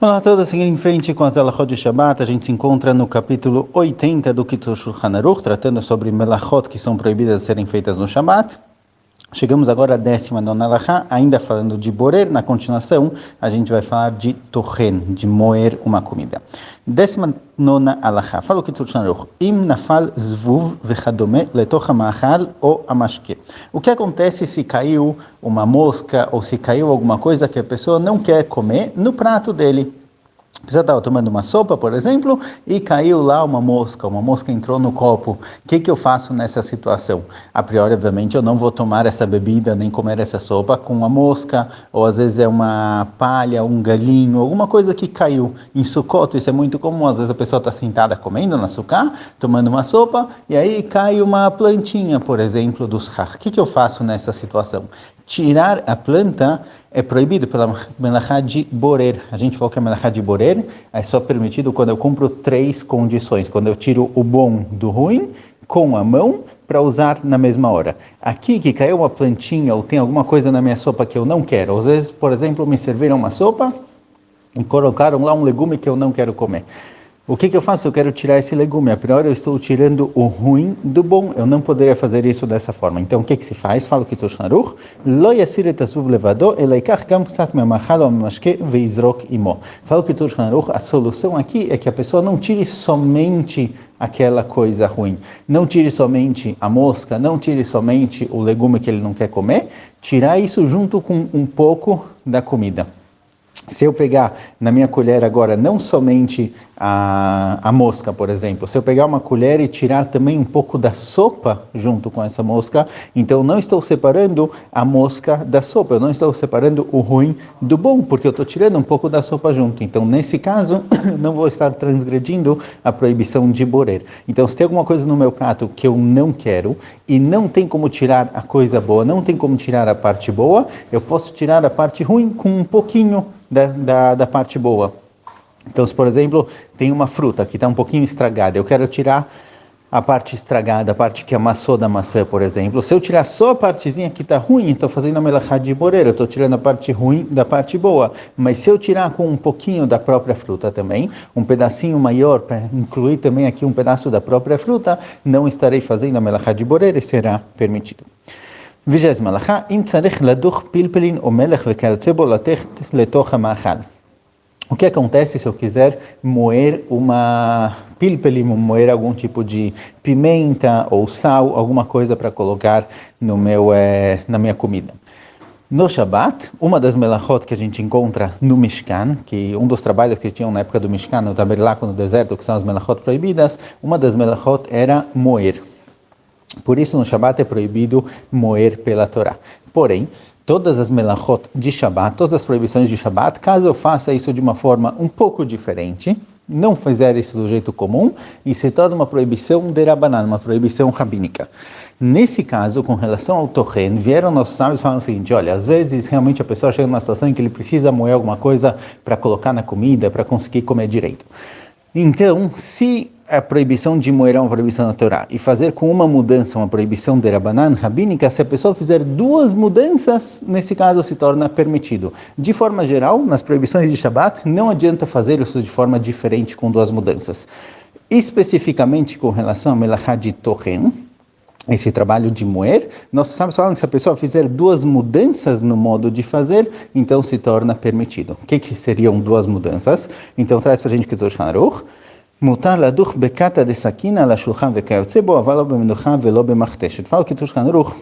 Olá a todos, seguindo em frente com as Melachot de Shabbat, a gente se encontra no capítulo 80 do Kitzur Shulchan Aruch, tratando sobre Melachot que são proibidas de serem feitas no Shabbat. Chegamos agora à 19ª Halachá, ainda falando de borer. Na continuação, a gente vai falar de tochen, de moer uma comida. 19ª Halachá, fala o Kitzur Shulchan Aruch, im nafal zvuv vechadome letoch hamachal ou amashke. O que acontece se caiu uma mosca ou se caiu alguma coisa que a pessoa não quer comer no prato dele? A pessoa estava tomando uma sopa, por exemplo, e caiu lá uma mosca entrou no copo. O que eu faço nessa situação? A priori, obviamente, eu não vou tomar essa bebida, nem comer essa sopa com a mosca, ou às vezes é uma palha, um galinho, alguma coisa que caiu. Em Sukkot, isso é muito comum, às vezes a pessoa está sentada comendo na sukkah, tomando uma sopa, e aí cai uma plantinha, por exemplo, dos chach. O que eu faço nessa situação? Tirar a planta é proibido pela melachá de borer. A gente falou que a melachá de borer é só permitido quando eu cumpro 3 condições. Quando eu tiro o bom do ruim com a mão para usar na mesma hora. Aqui que caiu uma plantinha ou tem alguma coisa na minha sopa que eu não quero. Às vezes, por exemplo, me serviram uma sopa e colocaram lá um legume que eu não quero comer. O que eu faço? Eu quero tirar esse legume. A priori eu estou tirando o ruim do bom. Eu não poderia fazer isso dessa forma. Então o que se faz? Fala o Kitzur Shulchan Aruch. Lo yasir et asvuv levado, ela yikach gam psat me'machal ou me'mashke ve'izrok imo. Fala o Kitzur Shulchan Aruch. A solução aqui é que a pessoa não tire somente aquela coisa ruim. Não tire somente a mosca, não tire somente o legume que ele não quer comer. Tirar isso junto com um pouco da comida. Se eu pegar na minha colher agora não somente a mosca, por exemplo, se eu pegar uma colher e tirar também um pouco da sopa junto com essa mosca, então eu não estou separando a mosca da sopa, eu não estou separando o ruim do bom, porque eu estou tirando um pouco da sopa junto. Então, nesse caso, não vou estar transgredindo a proibição de borer. Então, se tem alguma coisa no meu prato que eu não quero e não tem como tirar a coisa boa, não tem como tirar a parte boa, eu posso tirar a parte ruim com um pouquinho da parte boa. Então, se por exemplo, tem uma fruta que está um pouquinho estragada, eu quero tirar a parte estragada, a parte que amassou da maçã, por exemplo. Se eu tirar só a partezinha que está ruim, estou fazendo a melachá de borer, eu estou tirando a parte ruim da parte boa. Mas se eu tirar com um pouquinho da própria fruta também, um pedacinho maior, para incluir também aqui um pedaço da própria fruta, não estarei fazendo a melachá de borer e será permitido. 20ª Halachá, im tzarich laduch pilpelin o melech vekayotze bo latech letoch hamachal. O que acontece se eu quiser moer uma pilpelim, moer algum tipo de pimenta ou sal, alguma coisa para colocar no na minha comida? No Shabbat, uma das melachot que a gente encontra no Mishkan, que um dos trabalhos que tinham na época do Mishkan, no tabernáculo no deserto, que são as melachot proibidas, uma das melachot era moer. Por isso, no Shabbat é proibido moer pela Torá. Porém, todas as melachot de Shabbat, todas as proibições de Shabbat, caso eu faça isso de uma forma um pouco diferente, não fizer isso do jeito comum, e se torna uma proibição de Rabanan, uma proibição rabínica. Nesse caso, com relação ao tochen, vieram nossos sábios falando o seguinte: olha, às vezes realmente a pessoa chega numa situação em que ele precisa moer alguma coisa para colocar na comida, para conseguir comer direito. Então, se a proibição de moer é uma proibição na Torá e fazer com uma mudança uma proibição de Rabanan, rabínica, se a pessoa fizer 2 mudanças, nesse caso se torna permitido. De forma geral, nas proibições de Shabbat, não adianta fazer isso de forma diferente com 2 mudanças. Especificamente com relação a melachá de tochen, esse trabalho de moer, nossos sábios falam que se a pessoa fizer 2 mudanças no modo de fazer, então se torna permitido. O que seriam 2 mudanças? Então traz para a gente o Kitzur Shulchan Aruch. Mutar laduch bekata de sakina la shulchan vekayotze bo, aval lo bemenucha velo bemachteshet. Fala o Kitzur Shulchan Aruch.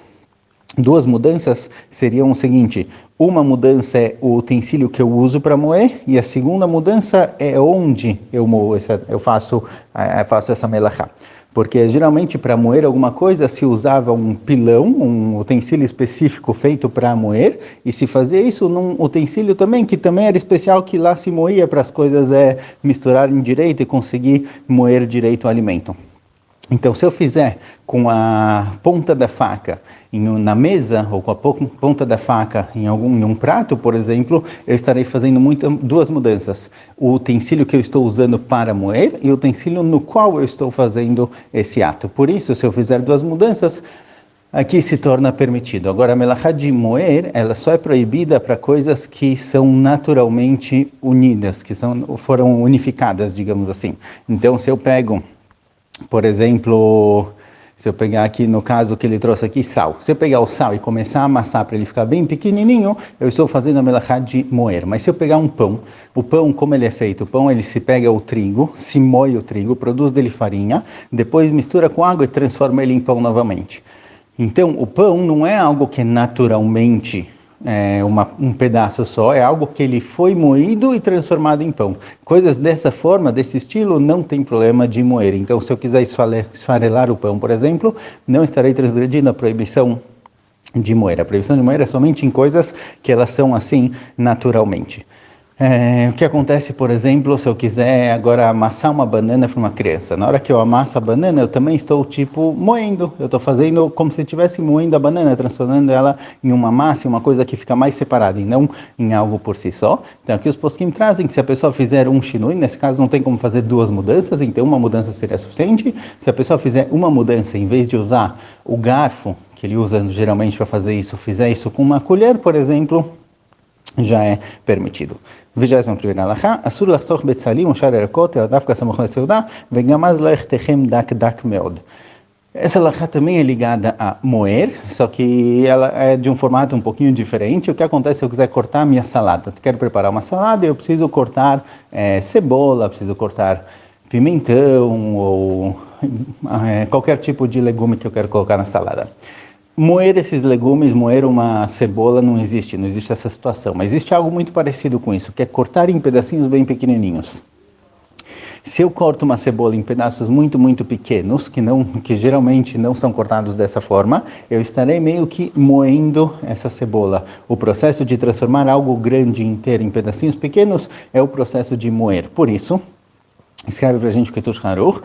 2 mudanças seriam o seguinte: uma mudança é o utensílio que eu uso para moer, e a segunda mudança é onde eu moo, eu faço essa melachá. Porque geralmente para moer alguma coisa se usava um pilão, um utensílio específico feito para moer, e se fazia isso num utensílio também, que também era especial, que lá se moía para as coisas misturarem direito e conseguir moer direito o alimento. Então, se eu fizer com a ponta da faca na mesa, ou com a ponta da faca em um prato, por exemplo, eu estarei fazendo 2 mudanças. O utensílio que eu estou usando para moer e o utensílio no qual eu estou fazendo esse ato. Por isso, se eu fizer 2 mudanças, aqui se torna permitido. Agora, a melachá de moer, ela só é proibida para coisas que são naturalmente unidas, foram unificadas, digamos assim. Então, se eu pego, por exemplo, se eu pegar aqui no caso que ele trouxe aqui, sal. Se eu pegar o sal e começar a amassar para ele ficar bem pequenininho, eu estou fazendo a melachá de moer. Mas se eu pegar um pão, o pão, como ele é feito? O pão, ele se pega o trigo, se moe o trigo, produz dele farinha, depois mistura com água e transforma ele em pão novamente. Então, o pão não é algo que é naturalmente um pedaço só, é algo que ele foi moído e transformado em pão. Coisas dessa forma, desse estilo, não tem problema de moer. Então, se eu quiser esfarelar o pão, por exemplo, não estarei transgredindo a proibição de moer. A proibição de moer é somente em coisas que elas são assim naturalmente. O que acontece, por exemplo, se eu quiser agora amassar uma banana para uma criança? Na hora que eu amasso a banana, eu também estou, tipo, moendo. Eu estou fazendo como se estivesse moendo a banana, transformando ela em uma massa, em uma coisa que fica mais separada, e não em algo por si só. Então, aqui os poskim trazem que se a pessoa fizer um shinui, nesse caso não tem como fazer duas mudanças, então uma mudança seria suficiente. Se a pessoa fizer uma mudança, em vez de usar o garfo, que ele usa geralmente para fazer isso, fizer isso com uma colher, por exemplo, já é permitido. 21ª הלכה, אסור לחתוך בצלים או שאר ירקות, אלא דווקא סמוך לסעודה, וגם אז לא יחתכם דק מאוד. Essa alahá também é ligada a moer, só que ela é de um formato um pouquinho diferente. O que acontece se eu quiser cortar a minha salada? Eu quero preparar uma salada e eu preciso cortar cebola, preciso cortar pimentão ou qualquer tipo de legume que eu quero colocar na salada. Moer esses legumes, moer uma cebola não existe essa situação, mas existe algo muito parecido com isso, que é cortar em pedacinhos bem pequenininhos. Se eu corto uma cebola em pedaços muito, muito pequenos, que geralmente não são cortados dessa forma, eu estarei meio que moendo essa cebola. O processo de transformar algo grande inteiro em pedacinhos pequenos é o processo de moer. Por isso, escreve para a gente o Ketush Haruch,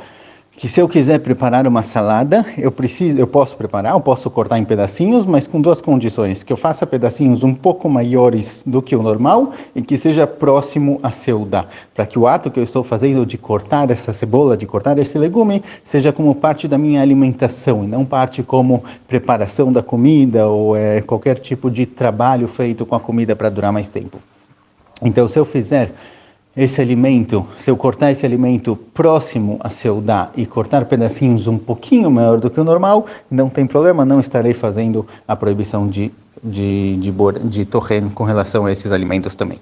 que se eu quiser preparar uma salada, eu posso cortar em pedacinhos, mas com duas condições, que eu faça pedacinhos um pouco maiores do que o normal e que seja próximo a seuda, para que o ato que eu estou fazendo de cortar essa cebola, de cortar esse legume, seja como parte da minha alimentação e não parte como preparação da comida ou qualquer tipo de trabalho feito com a comida para durar mais tempo. Então, se eu cortar esse alimento próximo a seudá e cortar pedacinhos um pouquinho maior do que o normal, não tem problema, não estarei fazendo a proibição de torren com relação a esses alimentos também.